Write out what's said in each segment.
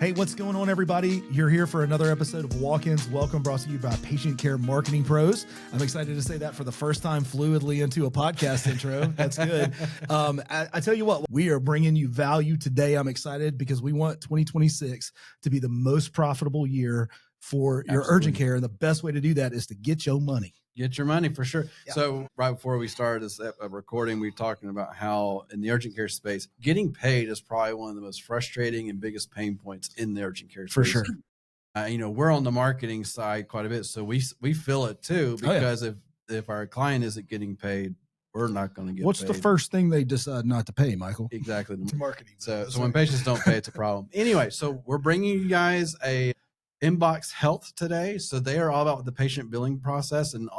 Hey, what's going on, everybody? You're here for another episode of Walk-Ins Welcome, brought to you by Patient Care Marketing Pros. I'm excited to say that for the first time fluidly into a podcast intro. That's good. I tell you what, we are bringing you value today. I'm excited because we want 2026 to be the most profitable year for your urgent care. And the best way to do that is to get your money. Get your money for sure. Yeah. So right before we started this recording, we were talking about how in the urgent care space, getting paid is probably one of the most frustrating and biggest pain points in the urgent care space. For sure. We're on the marketing side quite a bit, so we feel it too, because if our client isn't getting paid, we're not going to get What's paid. the first thing they decide not to pay, Michael? Exactly. To marketing. So when patients don't pay, it's a problem. Anyway, so we're bringing you guys a Inbox Health today. So they are all about the patient billing process, and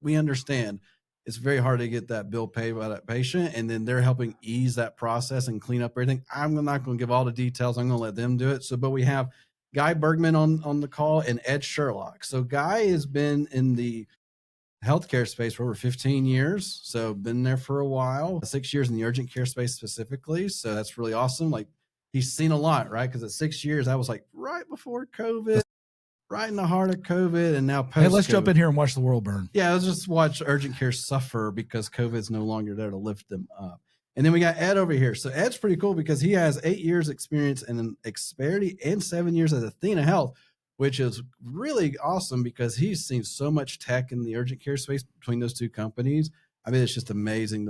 we understand it's very hard to get that bill paid by that patient, and then they're helping ease that process and clean up everything. I'm not going to give all the details. I'm going to let them do it. But we have Guy Bergman on the call and Ed Sherlock. So Guy has been in the healthcare space for over 15 years. So been there for a while, 6 years in the urgent care space specifically. So that's really awesome. Like, he's seen a lot, right? Because at 6 years, I was like right before COVID, right in the heart of COVID, and now post-COVID. Hey, let's jump in here and watch the world burn. Yeah, let's just watch urgent care suffer because COVID's no longer there to lift them up. And then we got Ed over here. So Ed's pretty cool because he has 8 years experience in Xperity and 7 years at Athena Health, which is really awesome because he's seen so much tech in the urgent care space between those two companies. I mean, it's just amazing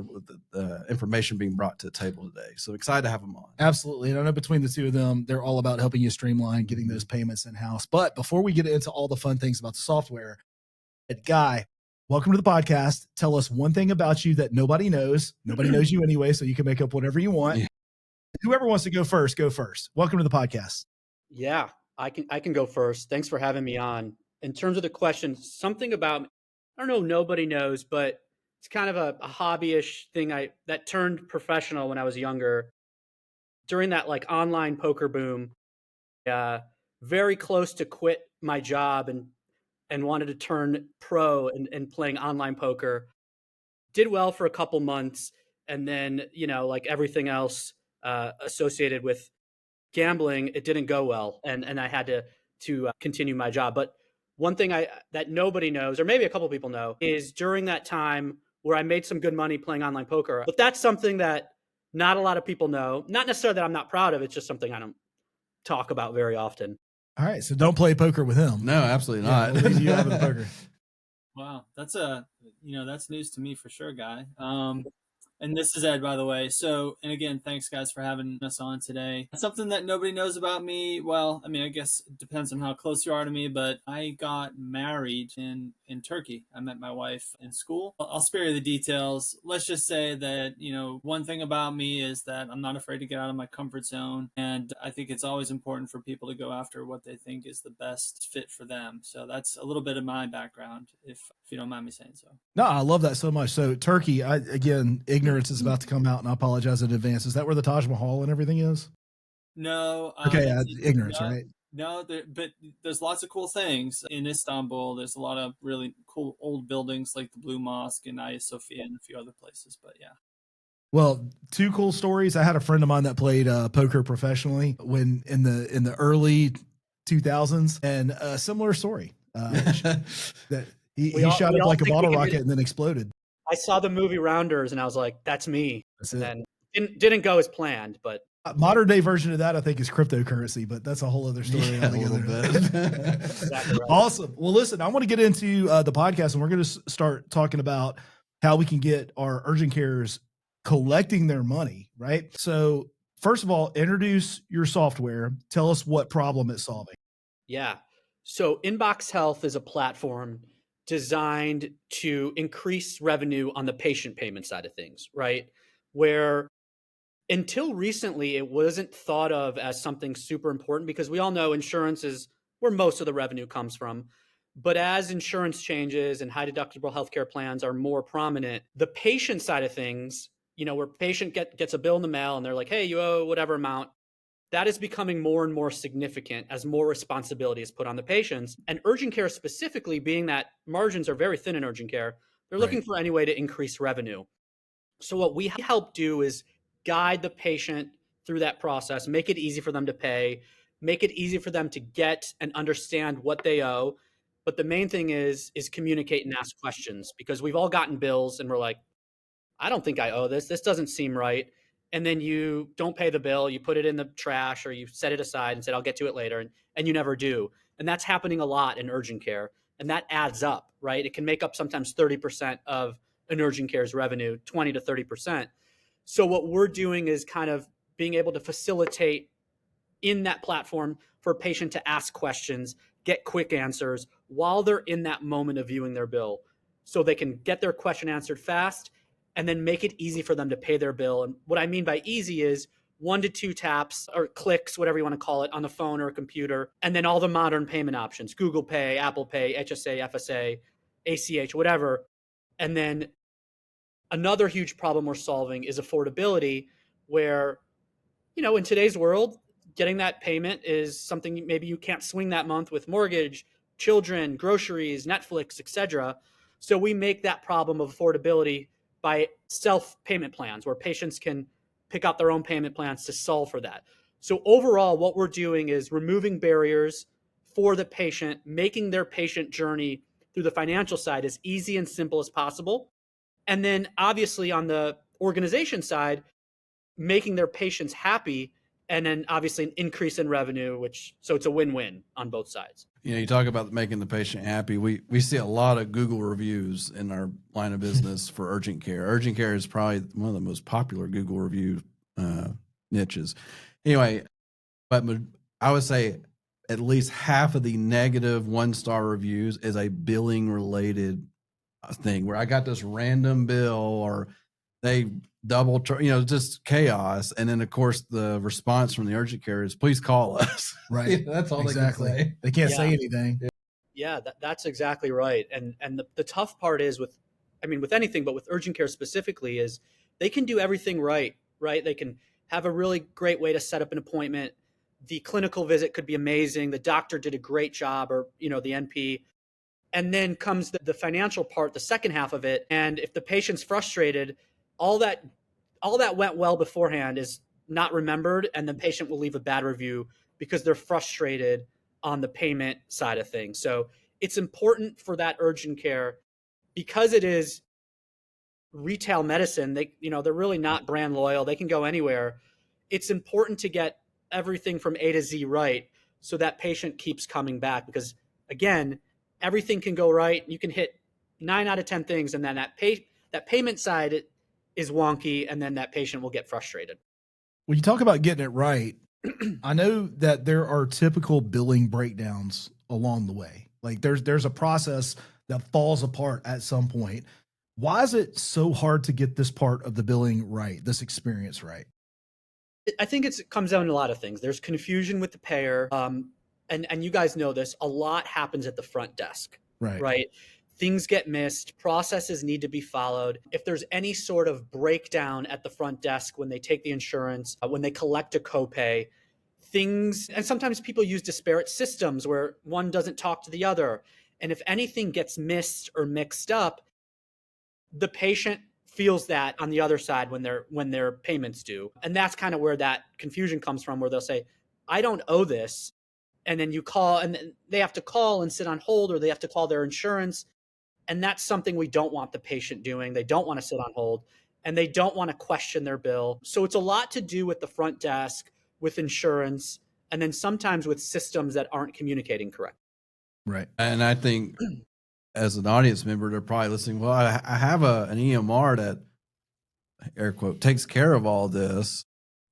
the information being brought to the table today. So excited to have them on. Absolutely. And I know between the two of them, they're all about helping you streamline getting those payments in-house. But before we get into all the fun things about the software, Guy, welcome to the podcast. Tell us one thing about you that nobody knows. Nobody knows you anyway, so you can make up whatever you want. Yeah. Whoever wants to go first, go first. Welcome to the podcast. Yeah, I can go first. Thanks for having me on. In terms of the question, something about, I don't know, nobody knows, but it's kind of a hobbyish thing that turned professional when I was younger. During that like online poker boom, very close to quit my job and wanted to turn pro and playing online poker. Did well for a couple months, and then, like everything else associated with gambling, it didn't go well, and I had to continue my job. But one thing that nobody knows, or maybe a couple people know, is during that time where I made some good money playing online poker. But that's something that not a lot of people know. Not necessarily that I'm not proud of. It's just something I don't talk about very often. All right. So don't play poker with him. No, absolutely not. We'll leave you out of the poker. Wow. That's that's news to me for sure, Guy. And this is Ed, by the way. So, and again, thanks guys for having us on today. Something that nobody knows about me. Well, I mean, I guess it depends on how close you are to me, but I got married in Turkey. I met my wife in school. I'll spare you the details. Let's just say that, one thing about me is that I'm not afraid to get out of my comfort zone. And I think it's always important for people to go after what they think is the best fit for them. So that's a little bit of my background, if you don't mind me saying so. No, I love that so much. So Turkey, ignorance is about to come out, and I apologize in advance. Is that where the Taj Mahal and everything is? No. Okay, ignorance, no, right? No, but there's lots of cool things in Istanbul. There's a lot of really cool old buildings like the Blue Mosque and Hagia Sophia and a few other places. But yeah. Well, two cool stories. I had a friend of mine that played poker professionally when in the early 2000s, and a similar story that he shot up like a bottle rocket and then exploded. I saw the movie Rounders and I was like, that's me. That's it. And didn't go as planned, but modern day version of that, I think, is cryptocurrency, but that's a whole other story. Yeah, a little bit. Exactly right. Awesome. Well, listen, I want to get into the podcast, and we're going to start talking about how we can get our urgent cares collecting their money, right? So first of all, introduce your software. Tell us what problem it's solving. Yeah. So Inbox Health is a platform designed to increase revenue on the patient payment side of things, right? Where until recently, it wasn't thought of as something super important because we all know insurance is where most of the revenue comes from. But as insurance changes and high deductible healthcare plans are more prominent, the patient side of things, where patient gets a bill in the mail and they're like, hey, you owe whatever amount, that is becoming more and more significant as more responsibility is put on the patients. And urgent care specifically, being that margins are very thin in urgent care, they're looking for any way to increase revenue. So what we help do is guide the patient through that process, make it easy for them to pay, make it easy for them to get and understand what they owe. But the main thing is communicate and ask questions, because we've all gotten bills and we're like, I don't think I owe this. This doesn't seem right. And then you don't pay the bill, you put it in the trash or you set it aside and said, I'll get to it later. And you never do. And that's happening a lot in urgent care. And that adds up, right? It can make up sometimes 30% of an urgent care's revenue, 20 to 30%. So what we're doing is kind of being able to facilitate in that platform for a patient to ask questions, get quick answers while they're in that moment of viewing their bill, so they can get their question answered fast and then make it easy for them to pay their bill. And what I mean by easy is 1 to 2 taps or clicks, whatever you want to call it, on the phone or a computer, and then all the modern payment options, Google Pay, Apple Pay, HSA, FSA, ACH, whatever. And then another huge problem we're solving is affordability, where, in today's world, getting that payment is something maybe you can't swing that month with mortgage, children, groceries, Netflix, etc. So we make that problem of affordability by self-payment plans, where patients can pick out their own payment plans to solve for that. So overall, what we're doing is removing barriers for the patient, making their patient journey through the financial side as easy and simple as possible. And then obviously on the organization side, making their patients happy, and then obviously an increase in revenue, so it's a win-win on both sides. You talk about making the patient happy. We see a lot of Google reviews in our line of business for urgent care. Urgent care is probably one of the most popular Google review niches. Anyway, but I would say at least half of the negative 1-star reviews is a billing related thing, where I got this random bill or they double, just chaos. And then of course the response from the urgent care is, please call us. Right. That's all exactly. they can say. They can't say anything. Yeah, that's exactly right. And the tough part is with anything, but with urgent care specifically, is they can do everything right? They can have a really great way to set up an appointment. The clinical visit could be amazing. The doctor did a great job, or, the NP. And then comes the financial part, the second half of it. And if the patient's frustrated, all that went well beforehand is not remembered, and the patient will leave a bad review because they're frustrated on the payment side of things. So it's important for that urgent care, because it is retail medicine. They're really not brand loyal. They can go anywhere. It's important to get everything from A to Z right, so that patient keeps coming back, because again, everything can go right. You can hit 9 out of 10 things, and then that payment side is wonky, and then that patient will get frustrated. When you talk about getting it right, I know that there are typical billing breakdowns along the way. Like there's a process that falls apart at some point. Why is it so hard to get this part of the billing right, this experience right? I think it comes down to a lot of things. There's confusion with the payer. And you guys know this, a lot happens at the front desk, right? Things get missed, processes need to be followed. If there's any sort of breakdown at the front desk when they take the insurance, when they collect a copay, and sometimes people use disparate systems where one doesn't talk to the other. And if anything gets missed or mixed up, the patient feels that on the other side when their payments due. And that's kind of where that confusion comes from, where they'll say, I don't owe this. And then you call, and they have to call and sit on hold, or they have to call their insurance. And that's something we don't want the patient doing. They don't want to sit on hold, and they don't want to question their bill. So it's a lot to do with the front desk, with insurance, and then sometimes with systems that aren't communicating correctly. Right. And I think as an audience member, they're probably listening, well, I have an EMR that, air quote, takes care of all this.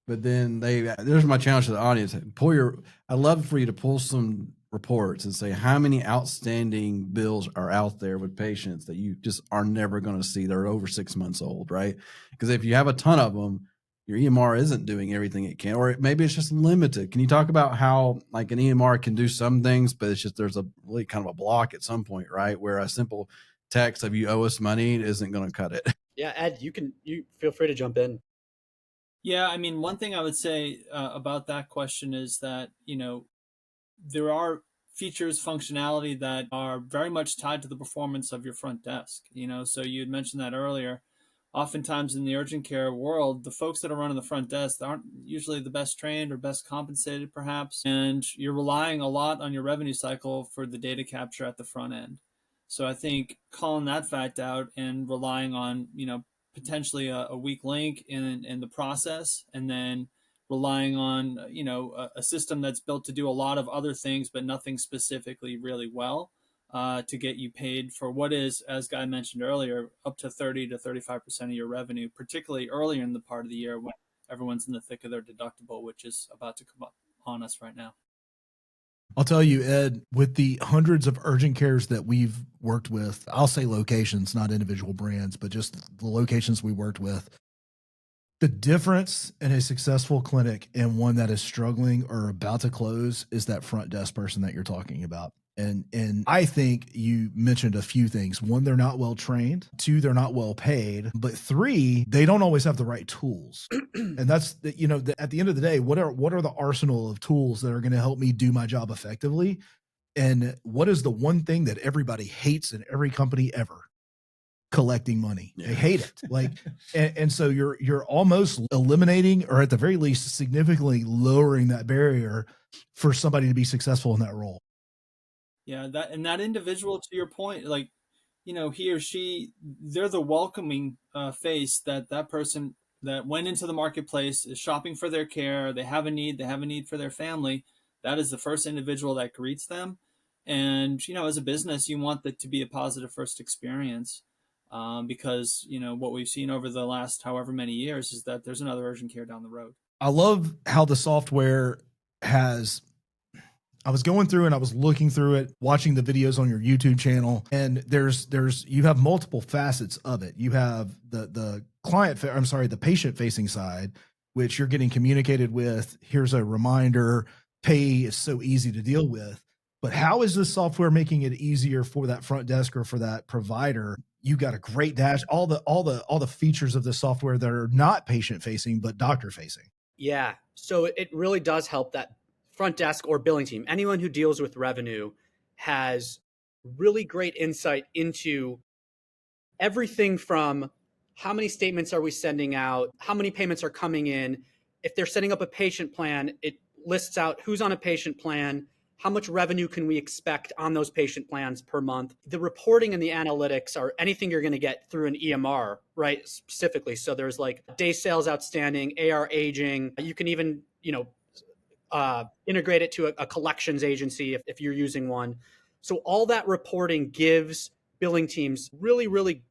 But then there's my challenge to the audience. I'd love for you to pull some reports and say how many outstanding bills are out there with patients that you just are never going to see. They're over 6 months old, right? Because if you have a ton of them, your EMR isn't doing everything it can, or maybe it's just limited. Can you talk about how like an EMR can do some things, but it's just there's a really kind of a block at some point, right? Where a simple text of you owe us money isn't going to cut it. Yeah, Ed, you feel free to jump in. Yeah, I mean, one thing I would say about that question is that, there are features, functionality that are very much tied to the performance of your front desk. So you had mentioned that earlier. oftentimes in the urgent care world, the folks that are running the front desk aren't usually the best trained or best compensated, perhaps. And you're relying a lot on your revenue cycle for the data capture at the front end. So I think calling that fact out and relying on, potentially a weak link in the process, and then relying on, a system that's built to do a lot of other things, but nothing specifically really well, to get you paid for what is, as Guy mentioned earlier, up to 30 to 35% of your revenue, particularly earlier in the part of the year when everyone's in the thick of their deductible, which is about to come up on us right now. I'll tell you, Ed, with the hundreds of urgent cares that we've worked with, I'll say locations, not individual brands, but just the locations we worked with, the difference in a successful clinic and one that is struggling or about to close is that front desk person that you're talking about. And I think you mentioned a few things. One, they're not well trained. Two, they're not well paid. But three, they don't always have the right tools. And that's at the end of the day, what are the arsenal of tools that are going to help me do my job effectively? And what is the one thing that everybody hates in every company ever? Collecting money. They hate it. And so you're almost eliminating, or at the very least significantly lowering that barrier for somebody to be successful in that role. Yeah, that individual, to your point, he or she, they're the welcoming face that person that went into the marketplace, is shopping for their care. They have a need for their family. That is the first individual that greets them. And, as a business, you want that to be a positive first experience, because, what we've seen over the last however many years is that there's another urgent care down the road. I love how the software I was going through and I was looking through it, watching the videos on your YouTube channel, and you have multiple facets of it. You have the patient facing side, which you're getting communicated with. Here's a reminder. Pay is so easy to deal with. But how is this software making it easier for that front desk or for that provider? You got a great all the features of the software that are not patient facing but doctor facing. Yeah. So it really does help that front desk or billing team. Anyone who deals with revenue has really great insight into everything from how many statements are we sending out, how many payments are coming in. If they're setting up a patient plan, it lists out who's on a patient plan, how much revenue can we expect on those patient plans per month. The reporting and the analytics are anything you're going to get through an EMR, right? Specifically. So there's like day sales outstanding, AR aging. You can even, integrate it to a collections agency if you're using one. So all that reporting gives billing teams really, really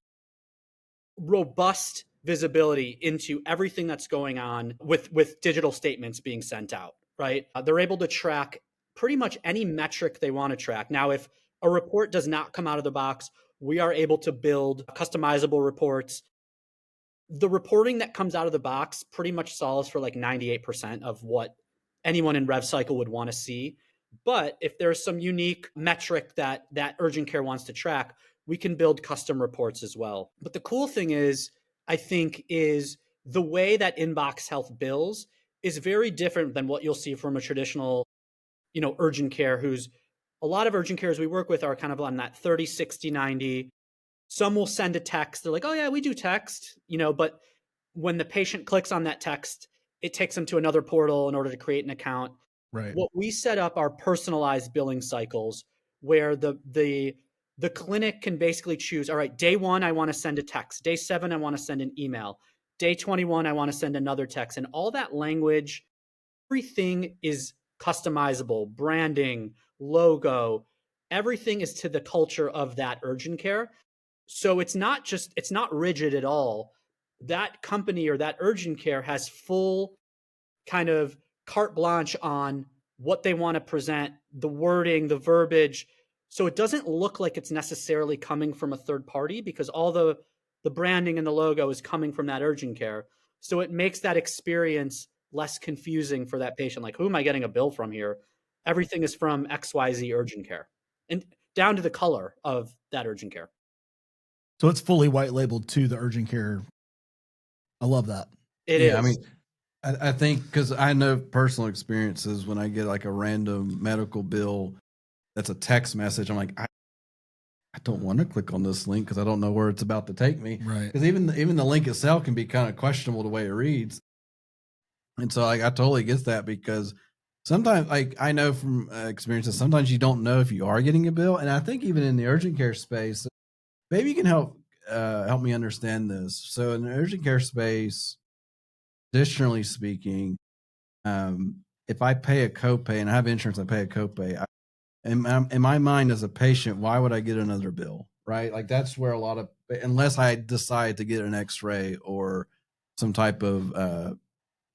robust visibility into everything that's going on with digital statements being sent out, right? They're able to track pretty much any metric they want to track. Now, if a report does not come out of the box, we are able to build customizable reports. The reporting that comes out of the box pretty much solves for like 98% of what anyone in rev cycle would want to see. But if there's some unique metric that urgent care wants to track, we can build custom reports as well. But the cool thing is, I think, is the way that Inbox Health bills is very different than what you'll see from a traditional, urgent care. A lot of urgent cares we work with are kind of on that 30, 60, 90. Some will send a text. They're like, oh yeah, we do text, but when the patient clicks on that text, it takes them to another portal in order to create an account. Right. What we set up are personalized billing cycles where the clinic can basically choose, all right, day 1, I want to send a text. Day 7, I want to send an email. Day 21, I want to send another text. And all that language, everything is customizable, branding, logo, everything is to the culture of that urgent care. So it's not rigid at all. That company or that urgent care has full kind of carte blanche on what they want to present, the wording, the verbiage. So it doesn't look like it's necessarily coming from a third party because all the branding and the logo is coming from that urgent care. So it makes that experience less confusing for that patient. Like, who am I getting a bill from here? Everything is from XYZ urgent care and down to the color of that urgent care. So it's fully white labeled to the urgent care. I love that. It is. I mean, I think because I know personal experiences when I get like a random medical bill that's a text message, I'm like, I don't want to click on this link because I don't know where it's about to take me. Right. Because even the link itself can be kind of questionable the way it reads. And so I totally get that, because sometimes, like, I know from experiences, sometimes you don't know if you are getting a bill. And I think even in the urgent care space, maybe you can help me understand this. So in the urgent care space, traditionally speaking, if I pay a copay and I have insurance, I pay a copay. In my mind as a patient, why would I get another bill? Right? Like, that's where a lot of, unless I decide to get an X-ray or some type of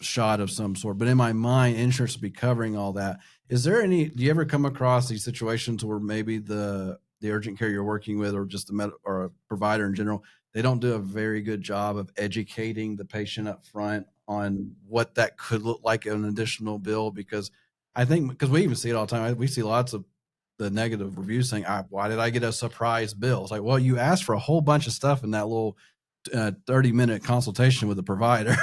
shot of some sort. But in my mind, insurance would be covering all that. Is there any, do you ever come across these situations where maybe the urgent care you're working with, or just or a provider in general, they don't do a very good job of educating the patient up front on what that could look like an additional bill? Because I think, because we even see it all the time, we see lots of the negative reviews saying, why did I get a surprise bill? It's like, well, you asked for a whole bunch of stuff in that little 30-minute consultation with the provider.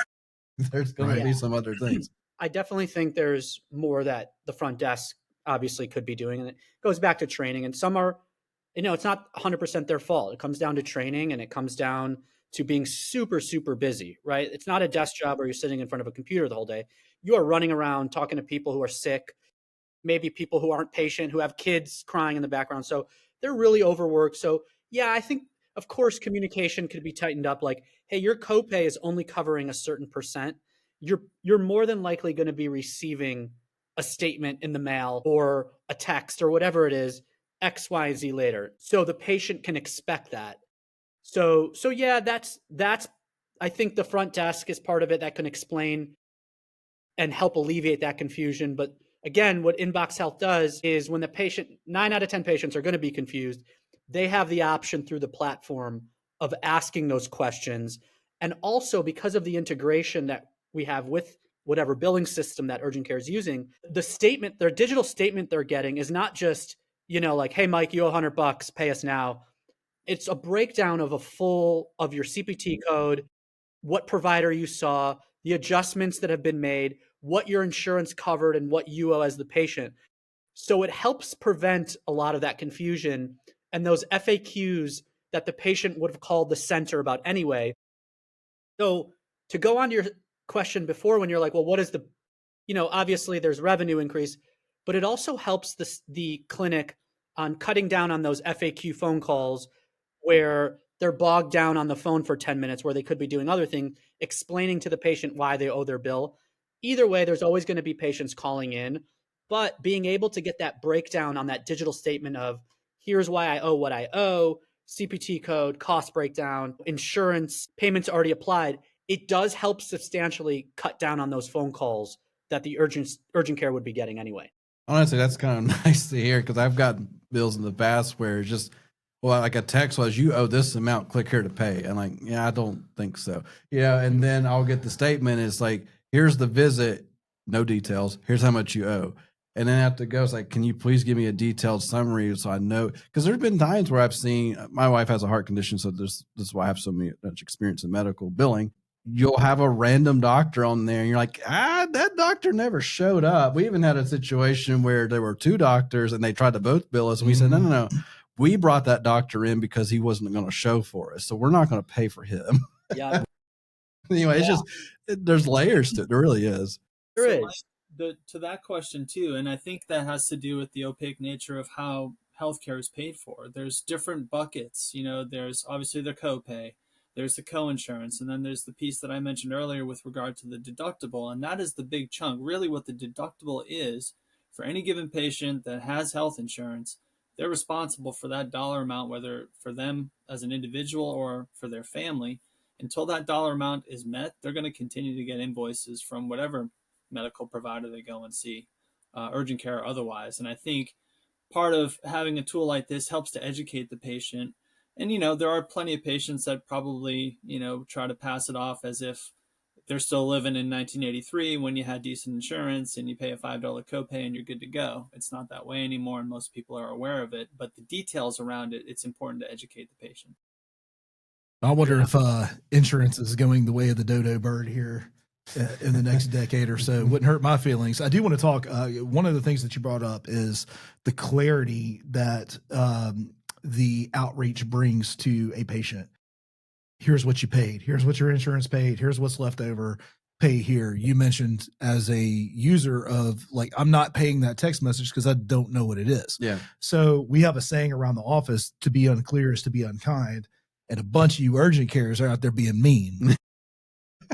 There's going to be some other things. I definitely think there's more that the front desk obviously could be doing. And it goes back to training. And some are, it's not 100% their fault. It comes down to training, and it comes down to being super, super busy, right? It's not a desk job where you're sitting in front of a computer the whole day. You are running around talking to people who are sick, maybe people who aren't patient, who have kids crying in the background. So they're really overworked. So yeah, I think, of course, communication could be tightened up. Like, hey, your copay is only covering a certain percent. You're more than likely going to be receiving a statement in the mail or a text or whatever it is, X, Y, Z later. So the patient can expect that. So yeah, that's I think the front desk is part of it that can explain and help alleviate that confusion. But again, what Inbox Health does is, when the patient, 9 out of 10 patients are going to be confused, they have the option through the platform of asking those questions. And also, because of the integration that we have with whatever billing system that urgent care is using, the statement, their digital statement they're getting is not just, like, hey, Mike, you owe $100, pay us now. It's a breakdown of of your CPT code, what provider you saw, the adjustments that have been made, what your insurance covered, and what you owe as the patient. So it helps prevent a lot of that confusion and those FAQs that the patient would have called the center about anyway. So to go on to your question before, when you're like, well, what is the, obviously there's revenue increase, but it also helps the clinic on cutting down on those FAQ phone calls where they're bogged down on the phone for 10 minutes, where they could be doing other things, explaining to the patient why they owe their bill. Either way, there's always going to be patients calling in, but being able to get that breakdown on that digital statement of, here's why I owe what I owe, CPT code, cost breakdown, insurance, payments already applied, it does help substantially cut down on those phone calls that the urgent care would be getting anyway. Honestly, that's kind of nice to hear, because I've gotten bills in the past where it's just, well, like a text was, you owe this amount, click here to pay. And like, yeah, I don't think so. Yeah. And then I'll get the statement. It's like, here's the visit, no details. Here's how much you owe. And then I have to go, it's like, can you please give me a detailed summary so I know? Because there's been times where I've seen, my wife has a heart condition, so this is why I have so much experience in medical billing. You'll have a random doctor on there, and you're like, that doctor never showed up. We even had a situation where there were 2 doctors, and they tried to both bill us. And we said, no. We brought that doctor in because he wasn't going to show for us, so we're not going to pay for him. Yeah. Anyway, it's just, there's layers to it. There really is. There is. To that question too, and I think that has to do with the opaque nature of how healthcare is paid for. There's different buckets. There's obviously the copay, there's the coinsurance, and then there's the piece that I mentioned earlier with regard to the deductible, and that is the big chunk. Really, what the deductible is for any given patient that has health insurance, they're responsible for that dollar amount, whether for them as an individual or for their family. Until that dollar amount is met, they're going to continue to get invoices from whatever medical provider they go and see, urgent care or otherwise. And I think part of having a tool like this helps to educate the patient. And, there are plenty of patients that probably, try to pass it off as if they're still living in 1983 when you had decent insurance and you pay a $5 copay and you're good to go. It's not that way anymore, and most people are aware of it. But the details around it, it's important to educate the patient. I wonder if insurance is going the way of the dodo bird here in the next decade or so. It wouldn't hurt my feelings. I do want to talk. One of the things that you brought up is the clarity that the outreach brings to a patient. Here's what you paid. Here's what your insurance paid. Here's what's left over. Pay here. You mentioned as a user of like, I'm not paying that text message because I don't know what it is. Yeah. So we have a saying around the office, to be unclear is to be unkind. And a bunch of you urgent cares are out there being mean.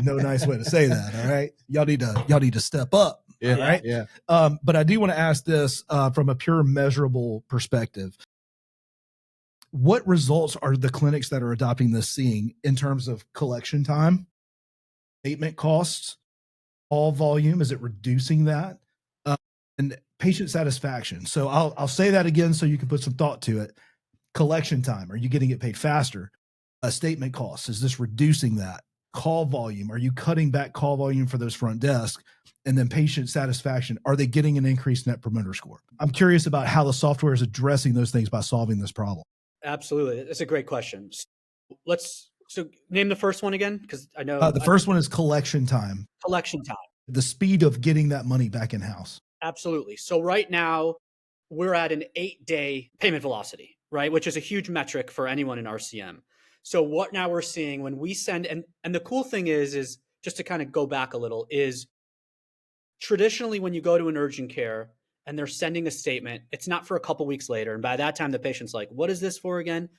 No nice way to say that. All right. Y'all need to step up. Yeah. All right. Yeah. But I do want to ask this from a pure measurable perspective. What results are the clinics that are adopting this seeing in terms of collection time, statement costs, call volume? Is it reducing that? And patient satisfaction. So I'll say that again so you can put some thought to it. Collection time. Are you getting it paid faster? Statement costs. Is this reducing that? Call volume. Are you cutting back call volume for those front desk? And then patient satisfaction. Are they getting an increased net promoter score? I'm curious about how the software is addressing those things by solving this problem. Absolutely. That's a great question. So name the first one again, because I know The first one is collection time. collection time. The speed of getting that money back in house. Absolutely. So right now we're at an 8-day payment velocity, right? Which is a huge metric for anyone in RCM. So what now we're seeing when we send, and the cool thing is just to kind of go back a little, is traditionally when you go to an urgent care and they're sending a statement, it's not for a couple weeks later. And by that time, the patient's like, what is this for again?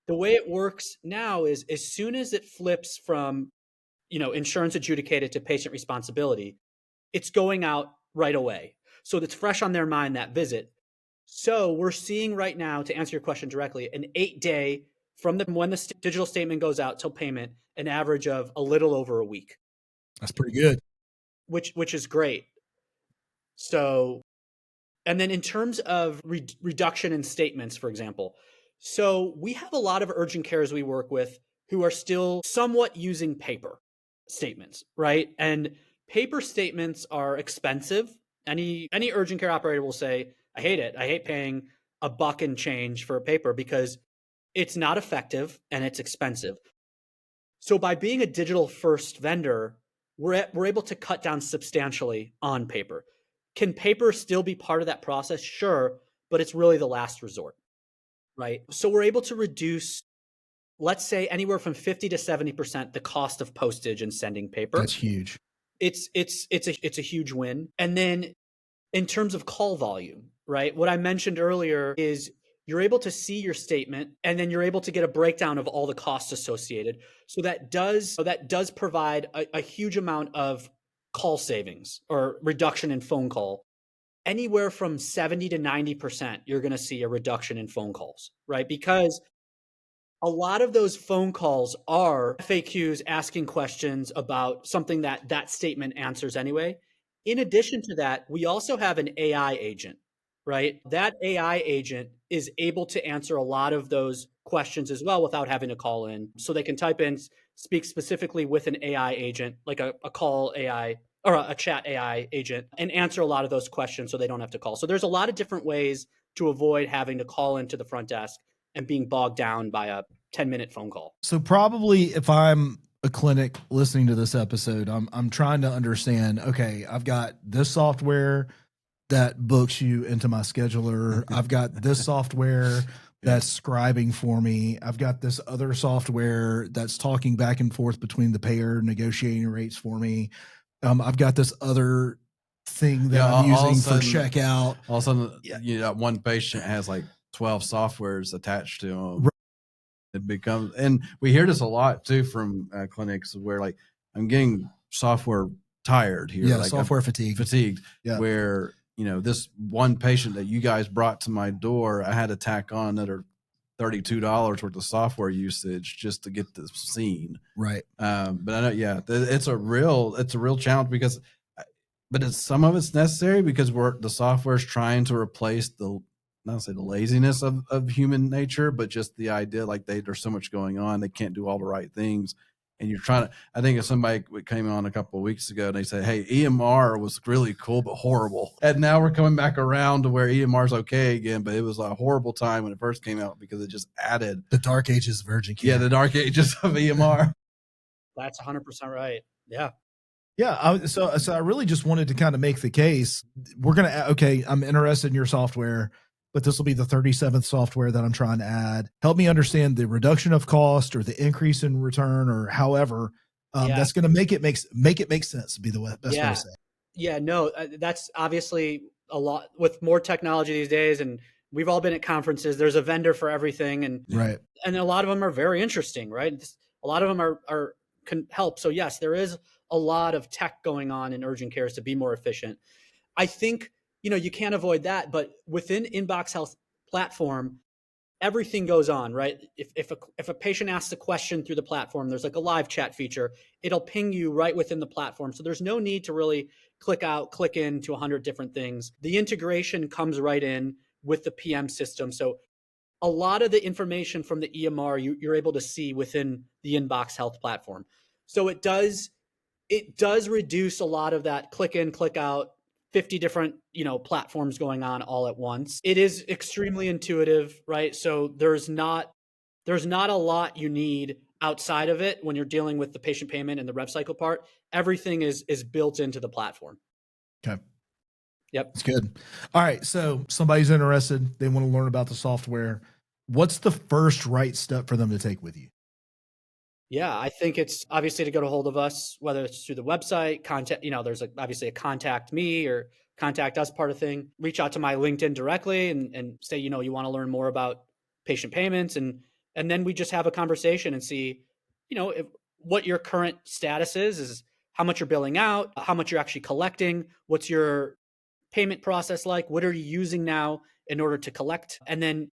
The way it works now is as soon as it flips from, insurance adjudicated to patient responsibility, it's going out right away. So it's fresh on their mind, that visit. So we're seeing right now, to answer your question directly, an 8-day from when the digital statement goes out till payment, an average of a little over a week. That's pretty good. Which is great. So, and then in terms of reduction in statements, for example, so we have a lot of urgent cares we work with who are still somewhat using paper statements, right? And paper statements are expensive. Any urgent care operator will say, I hate it. I hate paying $1 and change for a paper because it's not effective and it's expensive. So by being a digital first vendor, we're able to cut down substantially on paper. Can paper still be part of that process? Sure, but it's really the last resort, right? So we're able to reduce, let's say, anywhere from 50 to 70% the cost of postage and sending paper. That's huge. It's a huge win. And then in terms of call volume, right? What I mentioned earlier is you're able to see your statement and then you're able to get a breakdown of all the costs associated. So that does provide a huge amount of call savings or reduction in phone call. Anywhere from 70 to 90%, you're going to see a reduction in phone calls, right? Because a lot of those phone calls are FAQs asking questions about something that statement answers anyway. In addition to that, we also have an AI agent, right? That AI agent is able to answer a lot of those questions as well without having to call in. So they can type in, speak specifically with an AI agent, like a call AI or a chat AI agent, and answer a lot of those questions so they don't have to call. So there's a lot of different ways to avoid having to call into the front desk and being bogged down by a 10-minute phone call. So probably if I'm a clinic listening to this episode, I'm trying to understand, okay, I've got this software that books you into my scheduler. I've got this software that's scribing for me. I've got this other software that's talking back and forth between the payer negotiating rates for me. I've got this other thing that I'm using for checkout. All of a sudden, one patient has like 12 softwares attached to them. It becomes, and we hear this a lot too from clinics where like, I'm getting software tired here. Yeah, like software I'm fatigued. Yeah. Where, this one patient that you guys brought to my door, I had to tack on another $32 worth of software usage just to get this seen. Right. But I know, it's a real challenge because, but some of it's necessary because the software is trying to replace not to say the laziness of human nature, but just the idea like there's so much going on, they can't do all the right things. And you're trying to, I think if somebody came on a couple of weeks ago and they said, hey, EMR was really cool, but horrible. And now we're coming back around to where EMR is okay again, but it was a horrible time when it first came out because it just added the dark ages of urgent care. Yeah, the dark ages of EMR. That's 100% right. Yeah. Yeah. So I really just wanted to kind of make the case. I'm interested in your software. but this will be the 37th software that I'm trying to add. Help me understand the reduction of cost or the increase in return or however that's going to make it make sense, would be the best way to say it. Yeah, no, that's obviously a lot with more technology these days. And we've all been at conferences. There's a vendor for everything. And Right. And a lot of them are very interesting, right? A lot of them can help. So yes, there is a lot of tech going on in urgent cares to be more efficient. I think, you can't avoid that, but within Inbox Health platform, everything goes on, right? If a patient asks a question through the platform, there's like a live chat feature. It'll ping you right within the platform. So there's no need to really click in to 100 different things. The integration comes right in with the PM system. So a lot of the information from the EMR you're able to see within the Inbox Health platform. So it does reduce a lot of that click in, click out, 50 different, platforms going on all at once. It is extremely intuitive, right? So there's not a lot you need outside of it when you're dealing with the patient payment and the rev cycle part. Everything is built into the platform. Okay. Yep. It's good. All right. So somebody's interested. They want to learn about the software. What's the first right step for them to take with you? Yeah, I think it's obviously to get a hold of us, whether it's through the website, contact, there's obviously a contact me or contact us part of thing. Reach out to my LinkedIn directly and say, you want to learn more about patient payments. And then we just have a conversation and see, what your current status is how much you're billing out, how much you're actually collecting, what's your payment process like, what are you using now in order to collect, and then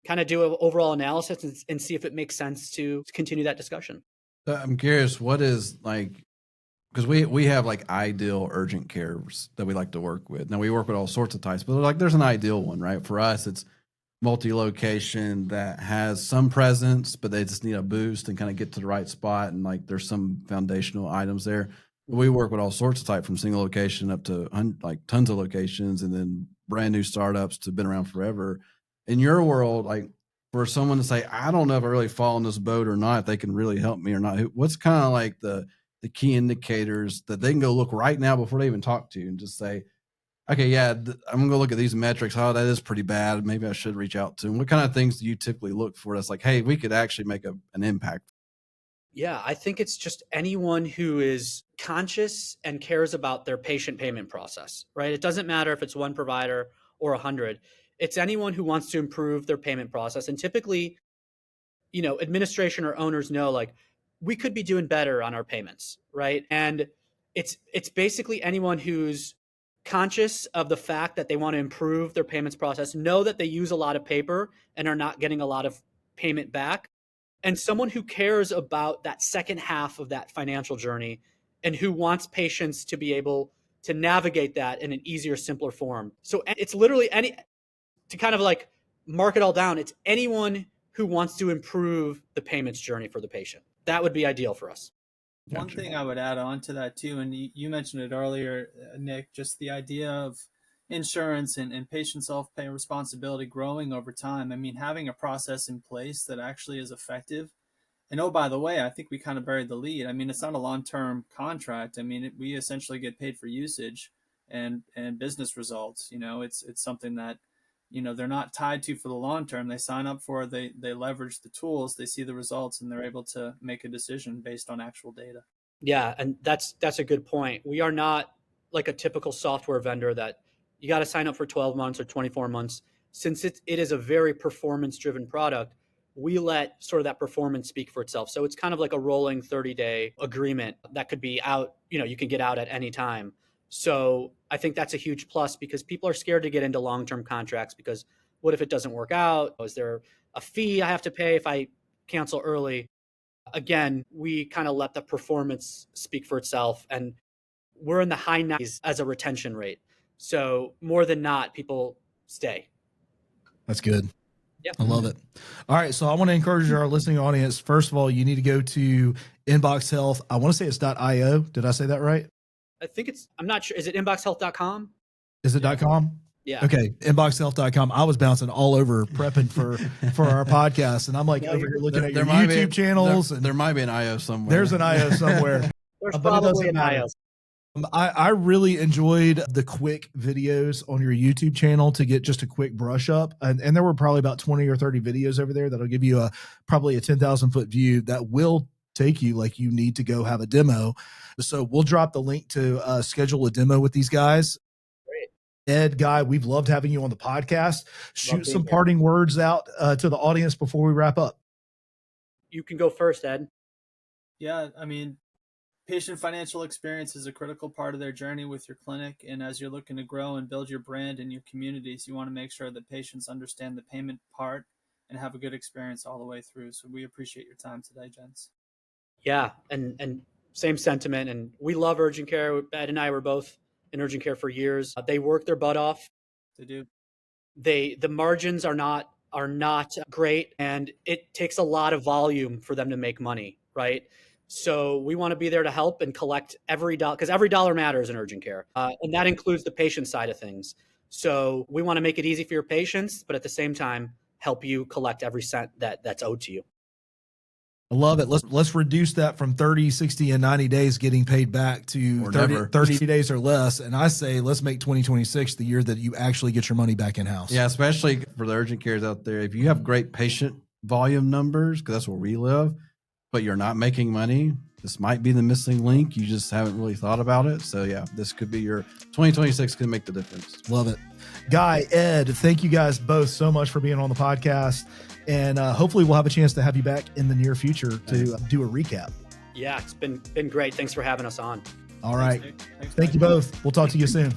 kind of do an overall analysis and see if it makes sense to continue that discussion. I'm curious, what is because we have ideal urgent cares that we like to work with. Now we work with all sorts of types, but there's an ideal one, right? For us, it's multi-location that has some presence, but they just need a boost and kind of get to the right spot. And there's some foundational items there. But we work with all sorts of type, from single location up to tons of locations, and then brand new startups to been around forever. In your world, for someone to say, I don't know if I really fall in this boat or not, if they can really help me or not, what's kind of the key indicators that they can go look right now before they even talk to you and just say, okay, yeah, I'm going to go look at these metrics. Oh, that is pretty bad. Maybe I should reach out to them. What kind of things do you typically look for? That's hey, we could actually make an impact. Yeah, I think it's just anyone who is conscious and cares about their patient payment process, right? It doesn't matter if it's one provider or 100. It's anyone who wants to improve their payment process. And typically, administration or owners know we could be doing better on our payments, right? And it's basically anyone who's conscious of the fact that they want to improve their payments process, know that they use a lot of paper and are not getting a lot of payment back, and someone who cares about that second half of that financial journey and who wants patients to be able to navigate that in an easier, simpler form. So it's literally to kind of mark it all down, it's anyone who wants to improve the payments journey for the patient. That would be ideal for us. One thing I would add on to that too, and you mentioned it earlier, Nick, just the idea of insurance and patient self-pay responsibility growing over time. I mean, having a process in place that actually is effective. And oh, by the way, I think we kind of buried the lead. I mean, it's not a long-term contract. I mean, we essentially get paid for usage and business results. It's something that, they're not tied to for the long term. They sign up for, they leverage the tools, they see the results, and they're able to make a decision based on actual data. Yeah, and that's a good point. We are not like a typical software vendor that you got to sign up for 12 months or 24 months. Since it is a very performance-driven product, we let sort of that performance speak for itself. So it's kind of like a rolling 30-day agreement that could be out, you can get out at any time. So I think that's a huge plus because people are scared to get into long-term contracts because what if it doesn't work out? Is there a fee I have to pay if I cancel early? Again, we kind of let the performance speak for itself, and we're in the high 90s as a retention rate. So more than not, people stay. That's good. Yep. I love it. All right. So I want to encourage our listening audience. First of all, you need to go to Inbox Health. I want to say it's .io. Did I say that right? I think I'm not sure. Is it inboxhealth.com? Is it .com? Yeah. Okay. Inboxhealth.com. I was bouncing all over prepping for our podcast. And I'm over here looking at your YouTube channels. There might be an IO somewhere. There's an IO somewhere. There's But it probably doesn't an matter. IO. I really enjoyed the quick videos on your YouTube channel to get just a quick brush up. And there were probably about 20 or 30 videos over there that'll give you probably a 10,000 foot view that will take you like you need to go have a demo. So we'll drop the link to schedule a demo with these guys. Great. Ed, Guy, we've loved having you on the podcast. Shoot some being here. parting words out to the audience before we wrap up. You can go first, Ed. Yeah, I mean, patient financial experience is a critical part of their journey with your clinic. And as you're looking to grow and build your brand in your communities, you want to make sure that patients understand the payment part and have a good experience all the way through. So we appreciate your time today, gents. Yeah, and same sentiment. And we love urgent care. Ed and I were both in urgent care for years. They work their butt off. They do. The margins are not great, and it takes a lot of volume for them to make money, right? So we want to be there to help and collect every dollar, because every dollar matters in urgent care, and that includes the patient side of things. So we want to make it easy for your patients, but at the same time help you collect every cent that's owed to you. I love it. Let's reduce that from 30, 60, and 90 days getting paid back to Or 30, never. 30 days or less. And I say, let's make 2026 the year that you actually get your money back in-house. Yeah, especially for the urgent cares out there. If you have great patient volume numbers, because that's where we live, but you're not making money, this might be the missing link. You just haven't really thought about it. So yeah, this could be your 2026 can make the difference. Love it. Guy, Ed, thank you guys both so much for being on the podcast. And hopefully we'll have a chance to have you back in the near future to do a recap. Yeah, it's been great. Thanks for having us on. All right. Thanks, Thank you both. We'll talk to you soon.